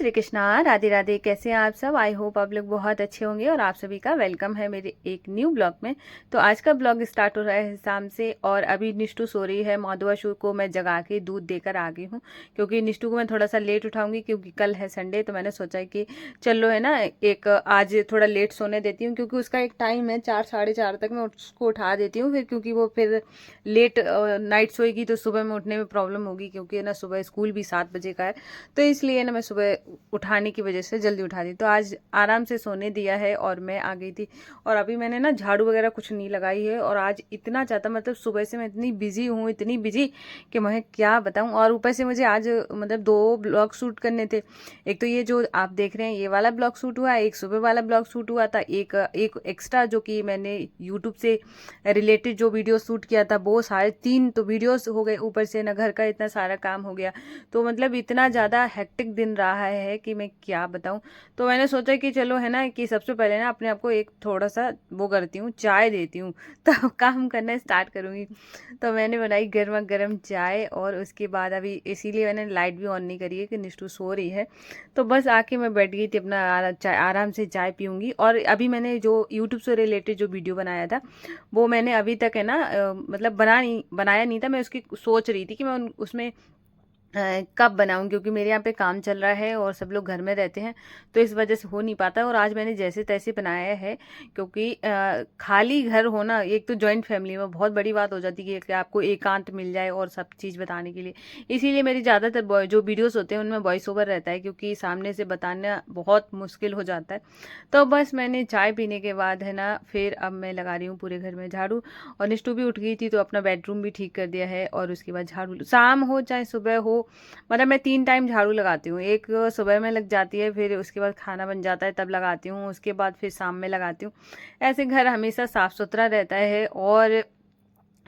श्री कृष्णा, राधे राधे। कैसे हैं आप सब? आई होप आप लोग बहुत अच्छे होंगे और आप सभी का वेलकम है मेरे एक न्यू ब्लॉग में। तो आज का ब्लॉग स्टार्ट हो रहा है शाम से और अभी निष्ठू सो रही है। माधवाशु को मैं जगा के दूध देकर आ गई हूँ क्योंकि निष्ठू को मैं थोड़ा सा लेट उठाऊंगी क्योंकि कल है संडे। तो मैंने सोचा कि चलो है ना, एक आज थोड़ा लेट सोने देती हूँ क्योंकि उसका एक टाइम है 4 साढ़े 4 तक मैं उसको उठा देती हूँ। फिर क्योंकि वो फिर लेट नाइट सोएगी तो सुबह में उठने में प्रॉब्लम होगी क्योंकि ना सुबह स्कूल भी 7 बजे का है। तो इसलिए ना मैं सुबह उठाने की वजह से जल्दी उठा दी। तो आज आराम से सोने दिया है और मैं आ गई थी। और अभी मैंने ना झाड़ू वगैरह कुछ नहीं लगाई है और आज इतना ज़्यादा मतलब सुबह से मैं इतनी बिजी हूँ, इतनी बिजी कि मैं क्या बताऊँ। और ऊपर से मुझे आज मतलब 2 ब्लॉग शूट करने थे। एक तो ये जो आप देख रहे हैं ये वाला ब्लॉग शूट हुआ, एक सुबह वाला ब्लॉग शूट हुआ था, एक एक्स्ट्रा जो कि मैंने यूट्यूब से रिलेटेड जो वीडियो शूट किया था वो सारे 3 तो वीडियोस हो गए। ऊपर से ना घर का इतना सारा काम हो गया। तो मतलब इतना ज़्यादा हेक्टिक दिन रहा है कि मैं क्या बताऊं। तो मैंने सोचा कि चलो है ना कि सबसे पहले ना अपने आप को एक थोड़ा सा वो करती हूँ, चाय देती हूँ तो काम करना स्टार्ट करूँगी। तो मैंने बनाई गर्मा गर्म चाय और उसके बाद अभी इसीलिए मैंने लाइट भी ऑन नहीं करी है कि निष्ठू सो रही है। तो बस आके मैं बैठ गई थी अपना आराम से चाय पीऊँगी। और अभी मैंने जो यूट्यूब से रिलेटेड जो वीडियो बनाया था वो मैंने अभी तक है ना मतलब बनाया नहीं था। मैं उसकी सोच रही थी कि मैं उसमें कब बनाऊं क्योंकि मेरे यहाँ पे काम चल रहा है और सब लोग घर में रहते हैं तो इस वजह से हो नहीं पाता। और आज मैंने जैसे तैसे बनाया है क्योंकि खाली घर होना एक तो जॉइंट फैमिली में बहुत बड़ी बात हो जाती है कि आपको एकांत मिल जाए और सब चीज़ बताने के लिए। इसीलिए मेरी ज़्यादातर जो वीडियोस होते हैं उनमें वॉइस ओवर रहता है क्योंकि सामने से बताना बहुत मुश्किल हो जाता है। तो बस मैंने चाय पीने के बाद है ना फिर अब मैं लगा रही हूँ पूरे घर में झाड़ू। और निष्ठू भी उठ गई थी तो अपना बेडरूम भी ठीक कर दिया है। और उसके बाद झाड़ू शाम हो चाहे सुबह हो, मतलब मैं 3 टाइम झाड़ू लगाती हूँ। एक सुबह में लग जाती है, फिर उसके बाद खाना बन जाता है तब लगाती हूँ, उसके बाद फिर शाम में लगाती हूँ। ऐसे घर हमेशा साफ सुथरा रहता है और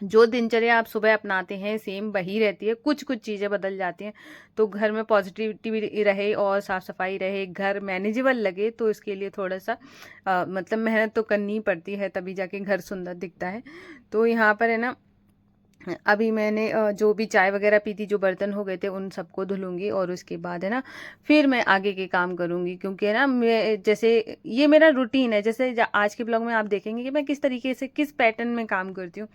जो दिनचर्या आप सुबह अपनाते हैं सेम वही रहती है, कुछ कुछ चीज़ें बदल जाती हैं। तो घर में पॉजिटिविटी भी रहे और साफ सफाई रहे, घर मैनेजेबल लगे तो इसके लिए थोड़ा सा मतलब मेहनत तो करनी ही पड़ती है तभी जाके घर सुंदर दिखता है। तो यहाँ पर है ना अभी मैंने जो भी चाय वगैरह पी थी, जो बर्तन हो गए थे उन सबको धुलूंगी और उसके बाद है ना फिर मैं आगे के काम करूंगी क्योंकि है ना मैं जैसे ये मेरा रूटीन है। जैसे आज के ब्लॉग में आप देखेंगे कि मैं किस तरीके से किस पैटर्न में काम करती हूँ।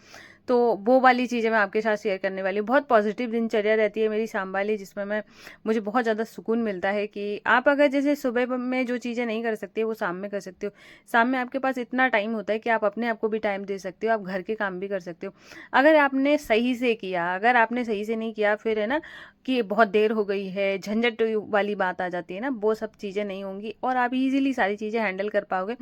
तो वो वाली चीज़ें मैं आपके साथ शेयर करने वाली हूँ। बहुत पॉजिटिव दिनचर्या रहती है मेरी शाम वाली, जिसमें मैं मुझे बहुत ज़्यादा सुकून मिलता है कि आप अगर जैसे सुबह में जो चीज़ें नहीं कर सकते वो शाम में कर सकते हो। शाम में आपके पास इतना टाइम होता है कि आप अपने आप को भी टाइम दे सकते हो, आप घर के काम भी कर सकते हो अगर आपने सही से किया। अगर आपने सही से नहीं किया फिर है ना कि बहुत देर हो गई है, झंझट वाली बात आ जाती है ना, वो सब चीज़ें नहीं होंगी और आप इजीली सारी चीज़ें हैंडल कर पाओगे।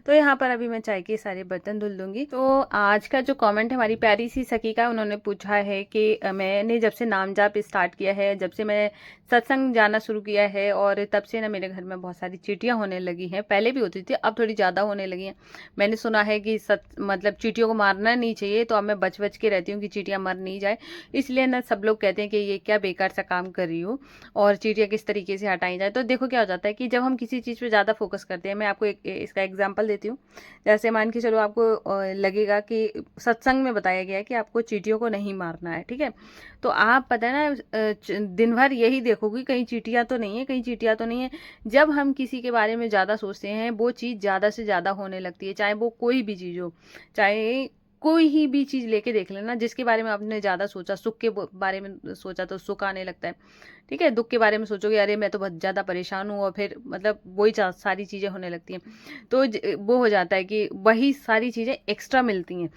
तो यहाँ पर अभी मैं चाय के सारे बर्तन धुल दूंगी। तो आज का जो कमेंट है हमारी प्यारी सी सखी का, उन्होंने पूछा है कि मैंने जब से नाम जाप स्टार्ट किया है, जब से मैं सत्संग जाना शुरू किया है और तब से ना मेरे घर में बहुत सारी चींटियां होने लगी हैं। पहले भी होती थी, अब थोड़ी ज़्यादा होने लगी हैं। मैंने सुना है कि मतलब चींटियों को मारना नहीं चाहिए, तो अब मैं बच बच के रहती हूँ कि चींटियां मर नहीं जाए। इसलिए ना सब लोग कहते हैं कि ये क्या बेकार सा काम कर रही हो और चींटियां किस तरीके से हटाई जाए। तो देखो क्या हो जाता है कि जब हम किसी चीज़ पे ज़्यादा फोकस करते हैं, मैं आपको इसका एग्जाम्पल देती हूँ। जैसे मान के चलो आपको लगेगा कि सत्संग में बताया गया है कि आपको चींटियों को नहीं मारना है, ठीक है। तो आप पता है ना दिन भर यही देखोगे कहीं चींटियां तो नहीं है, कहीं चींटियां तो नहीं है। जब हम किसी के बारे में ज़्यादा सोचते हैं वो चीज़ ज़्यादा से ज़्यादा होने लगती है, चाहे वो कोई भी चीज़ हो। चाहे कोई ही भी चीज़ लेके देख लेना, जिसके बारे में आपने ज़्यादा सोचा, सुख के बारे में सोचा तो सुख आने लगता है, ठीक है। दुख के बारे में सोचोगे अरे मैं तो बहुत ज़्यादा परेशान हूँ और फिर मतलब वही सारी चीज़ें होने लगती हैं। तो वो हो जाता है कि वही सारी चीज़ें एक्स्ट्रा मिलती हैं।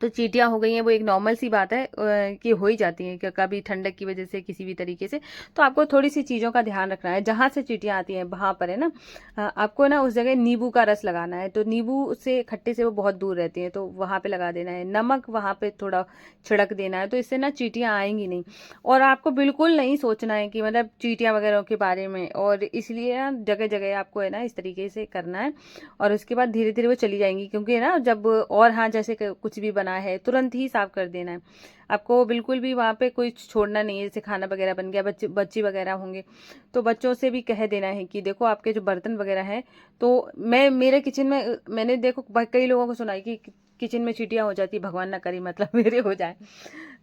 तो चींटियां हो गई हैं वो एक नॉर्मल सी बात है कि हो ही जाती हैं कि कभी ठंडक की वजह से किसी भी तरीके से। तो आपको थोड़ी सी चीज़ों का ध्यान रखना है। जहाँ से चींटियां आती हैं वहाँ पर है ना आपको ना उस जगह नींबू का रस लगाना है। तो नींबू से खट्टे से वो बहुत दूर रहती हैं, तो वहाँ पे लगा देना है। नमक वहाँ पे थोड़ा छिड़क देना है, तो इससे ना चींटियां आएंगी नहीं। और आपको बिल्कुल नहीं सोचना है कि मतलब चींटियां वगैरह के बारे में, और इसलिए ना जगह जगह आपको है ना इस तरीके से करना है। और उसके बाद धीरे धीरे वो चली जाएंगी क्योंकि है ना जब और हाँ जैसे कुछ भी बना है तुरंत ही साफ कर देना है आपको। बिल्कुल भी वहाँ पे कोई छोड़ना नहीं है। जैसे खाना वगैरह बन गया, बच्चे वगैरह होंगे तो बच्चों से भी कह देना है कि देखो आपके जो बर्तन वगैरह हैं, तो मैं मेरे किचन में मैंने देखो कई लोगों को सुना है कि किचन में चींटियां हो जाती, भगवान ना करे मतलब मेरे हो जाए।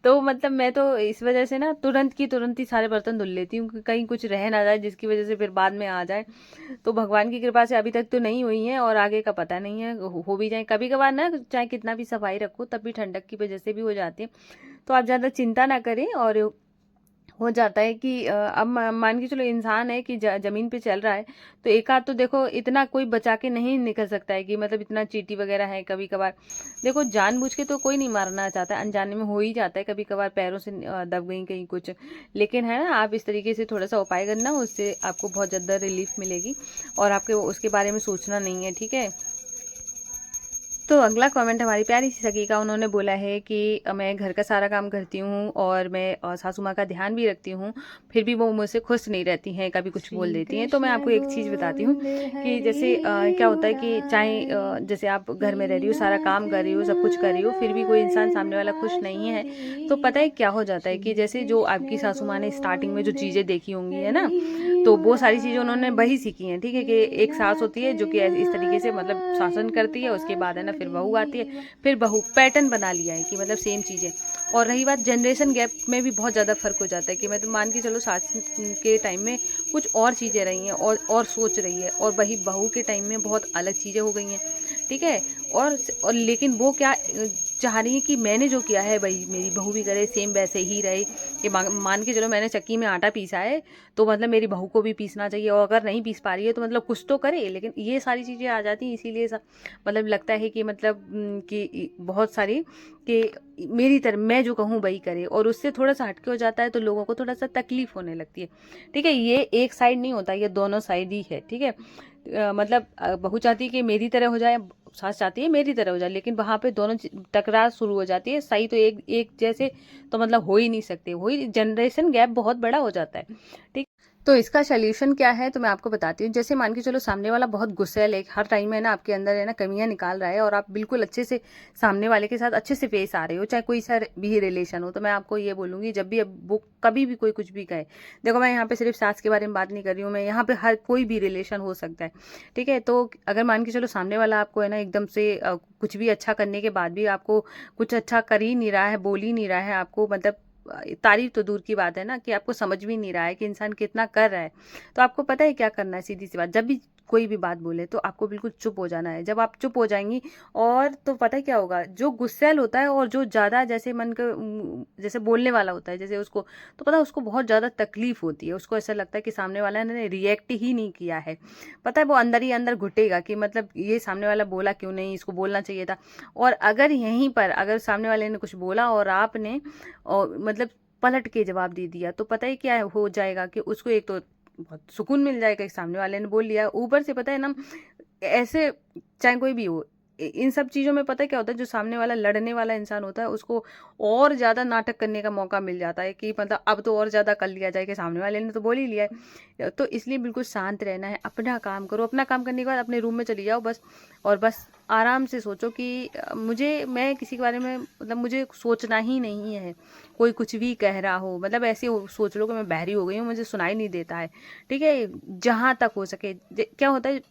तो मतलब मैं तो इस वजह से ना तुरंत की तुरंत ही सारे बर्तन धुल लेती हूँ कि कहीं कुछ रह ना जाए जिसकी वजह से फिर बाद में आ जाए। तो भगवान की कृपा से अभी तक तो नहीं हुई है, और आगे का पता नहीं है, हो भी जाए कभी कभार ना, चाहे कितना भी सफाई रखो तब भी ठंडक की वजह से भी हो जाती है। तो आप ज़्यादा चिंता ना करें। और हो जाता है कि अब मान के चलो इंसान है कि जमीन पे चल रहा है, तो एक आध तो देखो इतना कोई बचा के नहीं निकल सकता है कि मतलब इतना चींटी वगैरह है कभी कभार। देखो जानबूझ के तो कोई नहीं मारना चाहता, अनजाने में हो ही जाता है कभी कभार, पैरों से दब गई कहीं कुछ। लेकिन है ना, आप इस तरीके से थोड़ा सा उपाय करना, उससे आपको बहुत ज़्यादा रिलीफ मिलेगी और आपके उसके बारे में सोचना नहीं है, ठीक है। तो अगला कमेंट हमारी प्यारी सी सखी का, उन्होंने बोला है कि मैं घर का सारा काम करती हूँ और मैं सासू माँ का ध्यान भी रखती हूँ, फिर भी वो मुझसे खुश नहीं रहती हैं, कभी कुछ बोल श्री देती हैं। तो मैं कृष्ण आपको एक चीज़ बताती हूँ गोविंद कि जैसे हरि क्या होता है कि चाहे मुरारी जैसे आप घर में रह रही हो, सारा श्रीनाथ काम कर रही हो, सब कुछ कर रही हो, फिर भी कोई इंसान नारायण सामने वाला खुश नहीं है, तो पता वासुदेव है क्या हो जाता है कि श्री जैसे जो आपकी कृष्ण सासू माँ ने स्टार्टिंग में जो गोविंद चीज़ें देखी होंगी, है ना, हरि तो वो सारी चीज़ें उन्होंने वही मुरारी सीखी हैं, ठीक है, कि एक सास होती श्रीनाथ है जो कि इस तरीके से मतलब शासन नारायण करती है, उसके बाद है ना फिर बहू आती है, वासुदेव फिर बहू पैटर्न बना लिया है कि मतलब सेम चीज़ें। और रही बात जनरेशन गैप में भी बहुत ज़्यादा फ़र्क हो जाता है कि मतलब मान के चलो सास के टाइम में कुछ और चीज़ें रही हैं और सोच रही है, और वही बहू के टाइम में बहुत अलग चीज़ें हो गई हैं, ठीक है। और लेकिन वो क्या चाह रही है कि मैंने जो किया है भाई मेरी बहू भी करे, सेम वैसे ही रहे। कि मान के चलो मैंने चक्की में आटा पीसा है, तो मतलब मेरी बहू को भी पीसना चाहिए, और अगर नहीं पीस पा रही है तो मतलब कुछ तो करे। लेकिन ये सारी चीज़ें आ जाती हैं, इसीलिए मतलब लगता है कि मतलब कि बहुत सारी कि मेरी तरह मैं जो कहूँ वही करे, और उससे थोड़ा सा हटके हो जाता है तो लोगों को थोड़ा सा तकलीफ होने लगती है, ठीक है। ये एक साइड नहीं होता, ये दोनों साइड ही है, ठीक है। मतलब बहू चाहती है कि मेरी तरह हो जाए, सास चाहती है मेरी तरह हो जाए, लेकिन वहाँ पे दोनों टकरार शुरू हो जाती है। सही तो एक एक जैसे तो मतलब हो ही नहीं सकते, वही जनरेशन गैप बहुत बड़ा हो जाता है, ठीक। तो इसका सोल्यूशन क्या है तो मैं आपको बताती हूँ। जैसे मान के चलो सामने वाला बहुत गुस्सैल है, हर टाइम है ना आपके अंदर है ना कमियां निकाल रहा है, और आप बिल्कुल अच्छे से सामने वाले के साथ अच्छे से पेश आ रहे हो, चाहे कोई सा भी रिलेशन हो, तो मैं आपको ये बोलूंगी जब भी अब वो कभी भी कोई कुछ भी कहे, देखो मैं यहाँ पे सिर्फ सास के बारे में बात नहीं कर रही हूँ, मैं यहाँ पे हर कोई भी रिलेशन हो सकता है, ठीक है। तो अगर मान के चलो सामने वाला आपको है ना एकदम से कुछ भी अच्छा करने के बाद भी आपको कुछ अच्छा कर ही नहीं रहा है, बोल ही नहीं रहा है, आपको मतलब तारीफ तो दूर की बात है ना, कि आपको समझ भी नहीं रहा है कि इंसान कितना कर रहा है, तो आपको पता है क्या करना है। सीधी सी बात, जब भी कोई भी बात बोले तो आपको बिल्कुल चुप हो जाना है। जब आप चुप हो जाएंगी, और तो पता है क्या होगा, जो गुस्सैल होता है और जो ज़्यादा जैसे मन का जैसे बोलने वाला होता है जैसे उसको, तो पता है उसको बहुत ज़्यादा तकलीफ होती है, उसको ऐसा लगता है कि सामने वाला ने रिएक्ट ही नहीं किया है, पता है वो अंदर ही अंदर घुटेगा कि मतलब ये सामने वाला बोला क्यों नहीं, इसको बोलना चाहिए था। और अगर यहीं पर अगर सामने वाले ने कुछ बोला और आपने और मतलब पलट के जवाब दे दिया, तो पता है क्या हो जाएगा कि उसको एक तो बहुत सुकून मिल जाएगा कि सामने वाले ने बोल लिया, ऊपर से पता है ना ऐसे चाहे कोई भी हो, इन सब चीज़ों में पता है क्या होता है, जो सामने वाला लड़ने वाला इंसान होता है उसको और ज़्यादा नाटक करने का मौका मिल जाता है कि मतलब अब तो और ज़्यादा कर लिया जाए कि सामने वाले ने तो बोल ही लिया है। तो इसलिए बिल्कुल शांत रहना है, अपना काम करो, अपना काम करने के बाद अपने रूम में चली जाओ बस, और बस आराम से सोचो कि मैं किसी के बारे में मतलब मुझे सोचना ही नहीं है, कोई कुछ भी कह रहा हो, मतलब ऐसे सोच लो कि मैं बहरी हो गई हूँ, मुझे सुनाई नहीं देता है, ठीक है। जहाँ तक हो सके क्या होता है,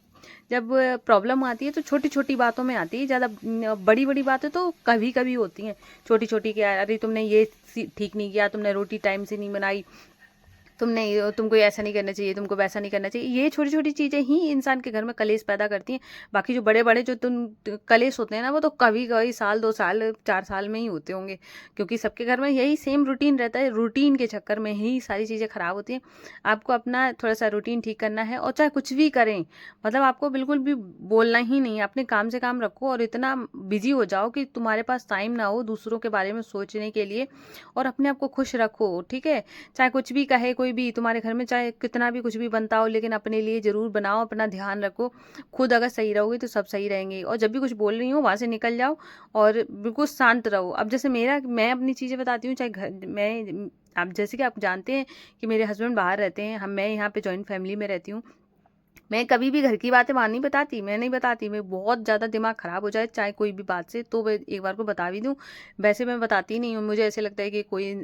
जब प्रॉब्लम आती है तो छोटी छोटी बातों में आती है, ज़्यादा बड़ी बड़ी बातें तो कभी कभी होती हैं। छोटी छोटी क्या, अरे तुमने ये ठीक नहीं किया, तुमने रोटी टाइम से नहीं बनाई, तुमको ऐसा नहीं करना चाहिए, तुमको वैसा नहीं करना चाहिए, ये छोटी छोटी चीज़ें ही इंसान के घर में कलेश पैदा करती हैं। बाकी जो बड़े बड़े जो कलेश होते हैं ना, वो तो कभी कभी साल 2 साल 4 साल में ही होते होंगे, क्योंकि सबके घर में यही सेम रूटीन रहता है, रूटीन के चक्कर में ही सारी चीज़ें खराब होती हैं। आपको अपना थोड़ा सा रूटीन ठीक करना है, और चाहे कुछ भी करें, मतलब आपको बिल्कुल भी बोलना ही नहीं है, अपने काम से काम रखो और इतना बिजी हो जाओ कि तुम्हारे पास टाइम ना हो दूसरों के बारे में सोचने के लिए, और अपने आप को खुश रखो, ठीक है। चाहे कुछ भी कहे कोई भी तुम्हारे घर में, चाहे कितना भी कुछ भी बनता हो, लेकिन अपने लिए जरूर बनाओ, अपना ध्यान रखो। खुद अगर सही रहोगे तो सब सही रहेंगे, और जब भी कुछ बोल रही हो वहां से निकल जाओ और बिल्कुल शांत रहो। अब जैसे मैं अपनी चीजें बताती हूँ, चाहे घर मैं, आप जैसे कि आप जानते हैं कि मेरे हस्बैंड बाहर रहते हैं, हम मैं यहाँ पे जॉइंट फैमिली में रहती हूँ, मैं कभी भी घर की बातें बाहर नहीं बताती, मैं नहीं बताती। मैं बहुत ज़्यादा दिमाग ख़राब हो जाए चाहे कोई भी बात से, तो मैं एक बार को बता भी दूँ। वैसे मैं बताती नहीं हूँ, मुझे ऐसे लगता है कि कोई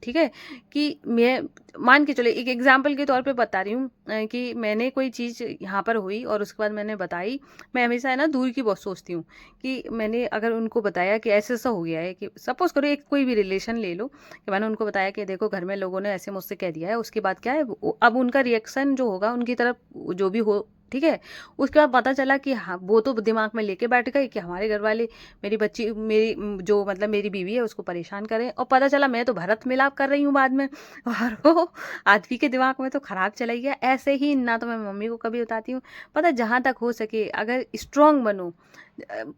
ठीक है, कि मैं मान के चलो एक एग्ज़ाम्पल के तौर पे बता रही हूँ कि मैंने कोई चीज़ यहाँ पर हुई और उसके बाद मैंने बताई। मैं हमेशा है ना दूर की बहुत सोचती हूँ कि मैंने अगर उनको बताया कि ऐसा-ऐसा हो गया है, कि सपोज़ करो एक कोई भी रिलेशन ले लो, कि मैंने उनको बताया कि देखो घर में लोगों ने ऐसे मुझसे कह दिया है, उसके बाद क्या है, अब उनका रिएक्शन जो होगा उनकी तरफ जो भी हो, ठीक है, उसके बाद पता चला कि हाँ वो तो दिमाग में लेके बैठ गए कि हमारे घर वाले मेरी बच्ची, मेरी जो मतलब मेरी बीवी है उसको परेशान करें, और पता चला मैं तो भरत मिलाप कर रही हूँ बाद में और वो आदमी के दिमाग में तो खराब चला ही गया। ऐसे ही ना तो मैं मम्मी को कभी बताती हूँ। पता है, जहाँ तक हो सके अगर स्ट्रांग बनो।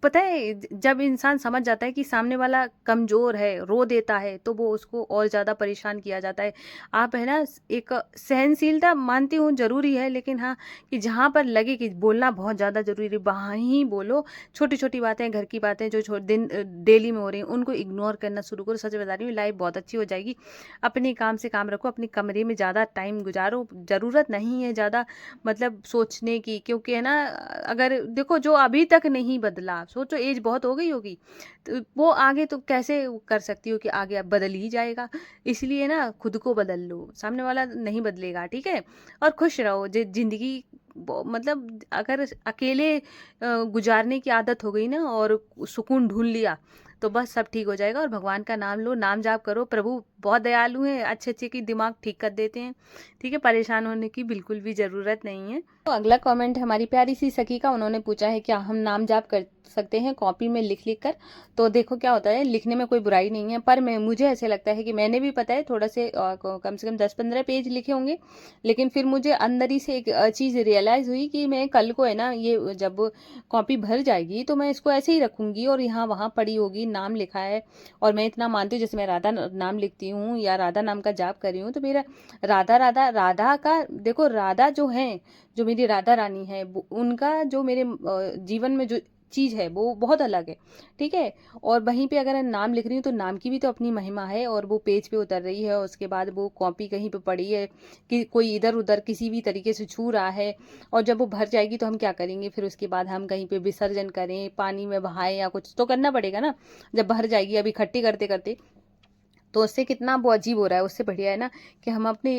पता है जब इंसान समझ जाता है कि सामने वाला कमज़ोर है, रो देता है, तो वो उसको और ज़्यादा परेशान किया जाता है। आप है ना एक सहनशीलता मानती हूँ ज़रूरी है, लेकिन हाँ, कि जहाँ पर लगे कि बोलना बहुत ज़्यादा ज़रूरी, वहाँ ही बोलो। छोटी-छोटी बातें, घर की बातें जो डेली में हो रही हैं, उनको इग्नोर करना शुरू करो। सच बता रही हूँ, लाइफ़ बहुत अच्छी हो जाएगी। अपने काम से काम रखो, अपने कमरे में ज़्यादा टाइम गुज़ारो। ज़रूरत नहीं है ज़्यादा मतलब सोचने की, क्योंकि है ना अगर देखो जो अभी तक नहीं बदला, सोचो एज बहुत हो गई होगी, तो वो आगे तो कैसे कर सकती हो कि आगे अब बदल ही जाएगा। इसलिए ना खुद को बदल लो, सामने वाला नहीं बदलेगा, ठीक है? और खुश रहो। ज़िंदगी मतलब अगर अकेले गुजारने की आदत हो गई ना और सुकून ढूँढ लिया, तो बस सब ठीक हो जाएगा। और भगवान का नाम लो, नाम जाप करो। प्रभु बहुत दयालु हैं, अच्छे-अच्छे की दिमाग ठीक कर देते हैं, ठीक है? परेशान होने की बिल्कुल भी ज़रूरत नहीं है। तो अगला कमेंट है हमारी प्यारी सी सखी का। उन्होंने पूछा है क्या हम नाम जाप कर सकते हैं कॉपी में लिख-लिख कर? तो देखो क्या होता है, लिखने में कोई बुराई नहीं है, पर मुझे ऐसे लगता है कि मैंने भी पता है थोड़ा से कम से कम 10-15 पेज लिखे होंगे, लेकिन फिर मुझे अंदर ही से एक चीज़ रियलाइज़ हुई कि मैं कल को है ना ये जब कॉपी भर जाएगी तो मैं इसको ऐसे ही रखूँगी और यहाँ-वहाँ पड़ी होगी, नाम लिखा है। और मैं इतना मानती हूँ, जैसे मैं राधा नाम लिखती हूँ या राधा नाम का जाप कर रही हूँ, तो मेरा राधा राधा राधा का देखो, राधा जो है, जो मेरी राधा रानी है, उनका जो मेरे जीवन में जो चीज़ है वो बहुत अलग है, ठीक है? और वहीं पे अगर मैं नाम लिख रही हूँ तो नाम की भी तो अपनी महिमा है, और वो पेज पे उतर रही है, और उसके बाद वो कॉपी कहीं पे पड़ी है कि कोई इधर उधर किसी भी तरीके से छू रहा है, और जब वो भर जाएगी तो हम क्या करेंगे? फिर उसके बाद हम कहीं पे विसर्जन करें, पानी में बहाएं, या कुछ तो करना पड़ेगा ना जब भर जाएगी। अब इकट्ठी करते करते तो उससे कितना वो अजीब हो रहा है। उससे बढ़िया है ना कि हम अपने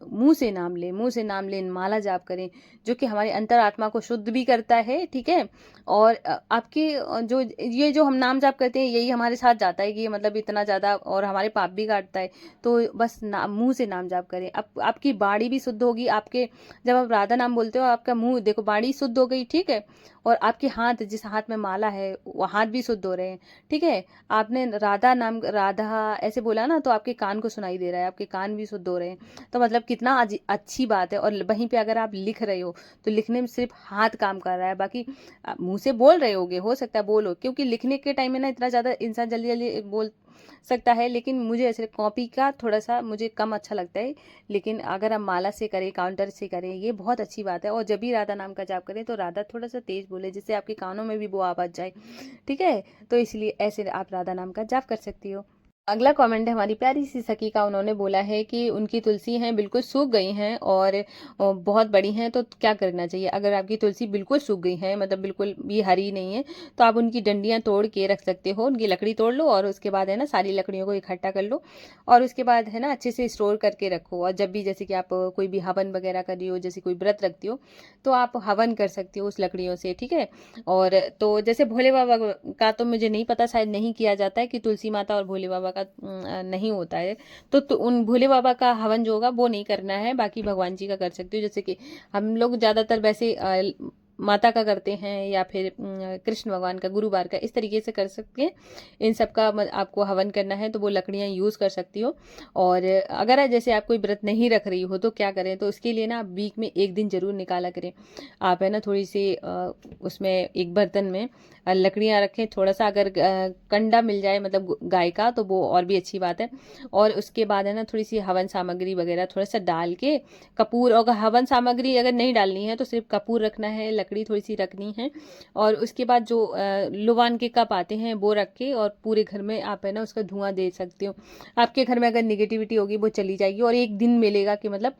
मुँह से नाम लें, मुँह से नाम लें, माला जाप करें, जो कि हमारी अंतरात्मा को शुद्ध भी करता है, ठीक है? और आपके जो ये जो हम नाम जाप करते हैं, यही हमारे साथ जाता है कि मतलब इतना ज़्यादा, और हमारे पाप भी काटता है। तो बस मुँह से नाम जाप करें। आपकी वाणी भी शुद्ध होगी। आपके जब आप राधा नाम बोलते हो, आपका मुँह देखो, वाणी शुद्ध हो गई, ठीक है? और आपके हाथ, जिस हाथ में माला है, वो हाथ भी शुद्ध हो रहे हैं, ठीक है? आपने राधा नाम, राधा ऐसे बोला ना, तो आपके कान को सुनाई दे रहा है, आपके कान भी शुद्ध हो रहे हैं। तो मतलब कितना अच्छी बात है। और वहीं पे अगर आप लिख रहे हो, तो लिखने में सिर्फ हाथ काम कर रहा है, बाकी मुंह से बोल रहे होगे, हो सकता है बोलो, क्योंकि लिखने के टाइम में ना इतना ज़्यादा इंसान जल्दी जल्दी बोल सकता है, लेकिन मुझे ऐसे कॉपी का थोड़ा सा मुझे कम अच्छा लगता है। लेकिन अगर हम माला से करें, काउंटर से करें, ये बहुत अच्छी बात है। और जब भी राधा नाम का जाप करें तो राधा थोड़ा सा तेज बोले, जिससे आपके कानों में भी वो आवाज़ जाए, ठीक है? तो इसलिए ऐसे आप राधा नाम का जाप कर सकती हो। अगला कमेंट है हमारी प्यारी सी सखी का। उन्होंने बोला है कि उनकी तुलसी हैं बिल्कुल सूख गई हैं और बहुत बड़ी हैं, तो क्या करना चाहिए? अगर आपकी तुलसी बिल्कुल सूख गई है, मतलब बिल्कुल भी हरी नहीं है, तो आप उनकी डंडियां तोड़ के रख सकते हो। उनकी लकड़ी तोड़ लो और उसके बाद है ना सारी लकड़ियों को इकट्ठा कर लो, और उसके बाद है ना अच्छे से स्टोर करके रखो। और जब भी जैसे कि आप कोई भी हवन वगैरह कर रही हो, जैसे कोई व्रत रखती हो, तो आप हवन कर सकती हो उस लकड़ियों से, ठीक है? और तो जैसे भोले बाबा का तो मुझे नहीं पता, शायद नहीं किया जाता है कि तुलसी माता और भोले बाबा का नहीं होता है, तो उन भोले बाबा का हवन जो होगा वो नहीं करना है, बाकी भगवान जी का कर सकते हो। जैसे कि हम लोग ज़्यादातर वैसे माता का करते हैं, या फिर कृष्ण भगवान का गुरुवार का, इस तरीके से कर सकते हैं। इन सब का आपको हवन करना है तो वो लकड़ियाँ यूज़ कर सकती हो। और अगर जैसे आप कोई व्रत नहीं रख रही हो तो क्या करें, तो उसके लिए ना वीक में एक दिन जरूर निकाला करें। आप है ना थोड़ी सी उसमें एक बर्तन में लकड़ियाँ रखें, थोड़ा सा अगर कंडा मिल जाए मतलब गाय का, तो वो और भी अच्छी बात है। और उसके बाद है ना थोड़ी सी हवन सामग्री वगैरह थोड़ा सा डाल के, कपूर, और हवन सामग्री अगर नहीं डालनी है तो सिर्फ कपूर रखना है, लकड़ी थोड़ी सी रखनी है। और उसके बाद जो लुवान के कप आते हैं वो रख के, और पूरे घर में आप है ना उसका धुआं दे सकते हो। आपके घर में अगर निगेटिविटी होगी वो चली जाएगी, और एक दिन मिलेगा कि मतलब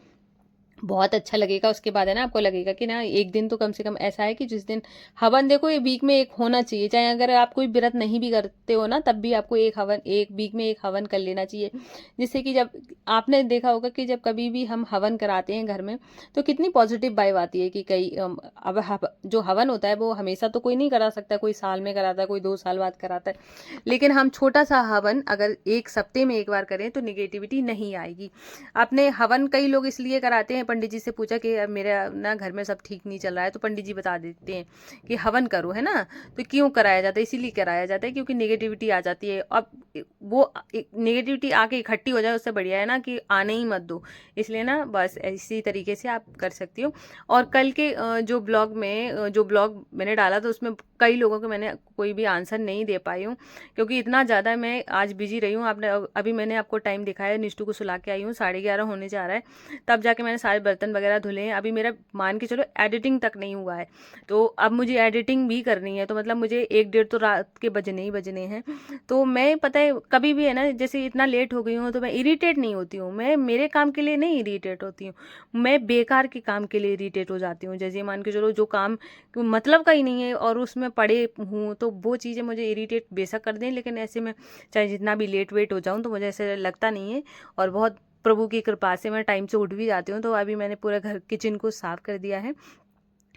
बहुत अच्छा लगेगा। उसके बाद है ना आपको लगेगा कि ना एक दिन तो कम से कम ऐसा है कि जिस दिन हवन, देखो ये वीक में एक होना चाहिए, चाहे अगर आप कोई व्रत नहीं भी करते हो ना तब भी आपको एक हवन, एक वीक में एक हवन कर लेना चाहिए। जिससे कि जब आपने देखा होगा कि जब कभी भी हम हवन कराते हैं घर में तो कितनी पॉजिटिव वाइब आती है कि कई जो हवन होता है वो हमेशा तो कोई नहीं करा सकता, कोई साल में कराता है, कोई 2 साल बाद कराता है, लेकिन हम छोटा सा हवन अगर एक सप्ते में एक बार करें तो निगेटिविटी नहीं आएगी। आपने हवन कई लोग इसलिए कराते हैं, पंडित जी से पूछा कि अब मेरा ना घर में सब ठीक नहीं चल रहा है, तो पंडित जी बता देते हैं कि हवन करो, है ना। तो क्यों कराया जाता है, इसीलिए कराया जाता है क्योंकि नेगेटिविटी आ जाती है। अब वो नेगेटिविटी आके इकट्ठी हो जाए उससे बढ़िया है ना कि आने ही मत दो। इसलिए ना बस इसी तरीके से आप कर सकती हो। और कल के जो ब्लॉग मैंने डाला था उसमें कई लोगों को मैंने कोई भी आंसर नहीं दे पाई हूँ क्योंकि इतना ज़्यादा मैं आज बिजी रही हूँ। आपने अभी मैंने आपको टाइम दिखाया, निष्ठू को सुला के आई हूँ, 11:30 होने जा रहा है, तब जाके मैंने सारे बर्तन वगैरह धुले हैं। अभी मेरा मान के चलो एडिटिंग तक नहीं हुआ है, तो अब मुझे एडिटिंग भी करनी है, तो मतलब मुझे 1-1:30 तो रात के बजने ही बजने हैं। तो मैं पता है कभी भी है ना जैसे इतना लेट हो गई हूँ तो मैं इरीटेट नहीं होती हूँ, मैं मेरे काम के लिए नहीं इरीटेट होती हूँ, मैं बेकार के काम के लिए इरीटेट हो जाती हूँ। जैसे मान के चलो जो काम मतलब का ही नहीं है और उसमें पड़े हूँ तो वो चीज़ें मुझे इरीटेट बेशक कर दें, लेकिन ऐसे में चाहे जितना भी लेट वेट हो जाऊँ तो मुझे ऐसे लगता नहीं है। और बहुत प्रभु की कृपा से मैं टाइम से उठ भी जाती हूँ। तो अभी मैंने पूरा घर किचन को साफ कर दिया है,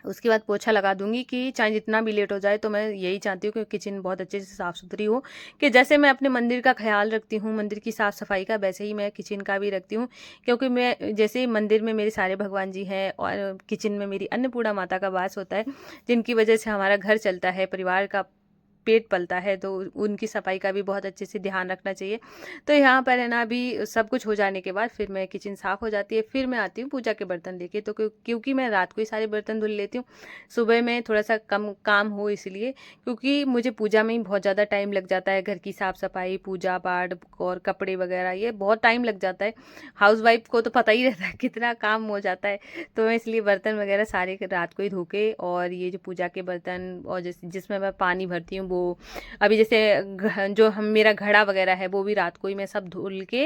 उसके बाद पोछा लगा दूंगी कि चाहे जितना भी लेट हो जाए। तो मैं यही चाहती हूँ कि किचन बहुत अच्छे से साफ़ सुथरी हो, कि जैसे मैं अपने मंदिर का ख्याल रखती हूँ, मंदिर की साफ़ सफाई का, वैसे ही मैं किचन का भी रखती हूँ। क्योंकि मैं जैसे मंदिर में मेरे सारे भगवान जी हैं और किचन में मेरी अन्नपूर्णा माता का वास होता है, जिनकी वजह से हमारा घर चलता है, परिवार का पेट पलता है, तो उनकी सफाई का भी बहुत अच्छे से ध्यान रखना चाहिए। तो यहाँ पर है ना अभी सब कुछ हो जाने के बाद फिर मैं किचन साफ़ हो जाती है, फिर मैं आती हूँ पूजा के बर्तन लेके। तो क्योंकि मैं रात को ही सारे बर्तन धुल लेती हूँ, सुबह में थोड़ा सा कम काम हो इसलिए, क्योंकि मुझे पूजा में ही बहुत ज़्यादा टाइम लग जाता है। घर की साफ़ सफाई, पूजा पाठ और कपड़े वगैरह, ये बहुत टाइम लग जाता है। हाउसवाइफ को तो पता ही रहता है कितना काम हो जाता है। तो मैं इसलिए बर्तन वगैरह सारे रात को ही धो के, और ये जो पूजा के बर्तन और जिसमें मैं पानी भरती हूँ, वो अभी जैसे जो हम मेरा घड़ा वगैरह है वो भी रात को ही मैं सब धुल के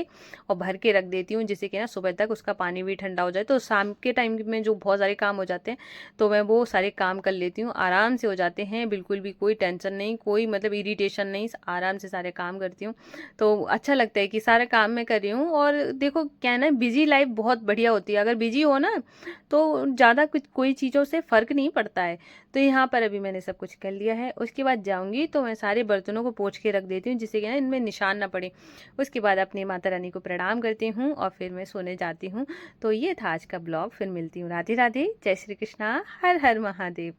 और भर के रख देती हूँ, जिससे कि ना सुबह तक उसका पानी भी ठंडा हो जाए। तो शाम के टाइम में जो बहुत सारे काम हो जाते हैं तो मैं वो सारे काम कर लेती हूँ, आराम से हो जाते हैं, बिल्कुल भी कोई टेंशन नहीं, कोई मतलब इरिटेशन नहीं, आराम से सारे काम करती हूँ। तो अच्छा लगता है कि सारे काम मैं कर रही हूँ। और देखो क्या है ना, बिजी लाइफ बहुत बढ़िया होती है, अगर बिजी हो ना तो ज़्यादा कुछ कोई चीज़ों से फ़र्क नहीं पड़ता है। तो यहाँ पर अभी मैंने सब कुछ कर लिया है, उसके बाद जाऊँगी तो मैं सारे बर्तनों को पोंछ के रख देती हूँ, जिससे कि ना इनमें निशान ना पड़े। उसके बाद अपनी माता रानी को प्रणाम करती हूँ और फिर मैं सोने जाती हूँ। तो ये था आज का ब्लॉग, फिर मिलती हूँ। राधे राधे, जय श्री कृष्णा, हर हर महादेव।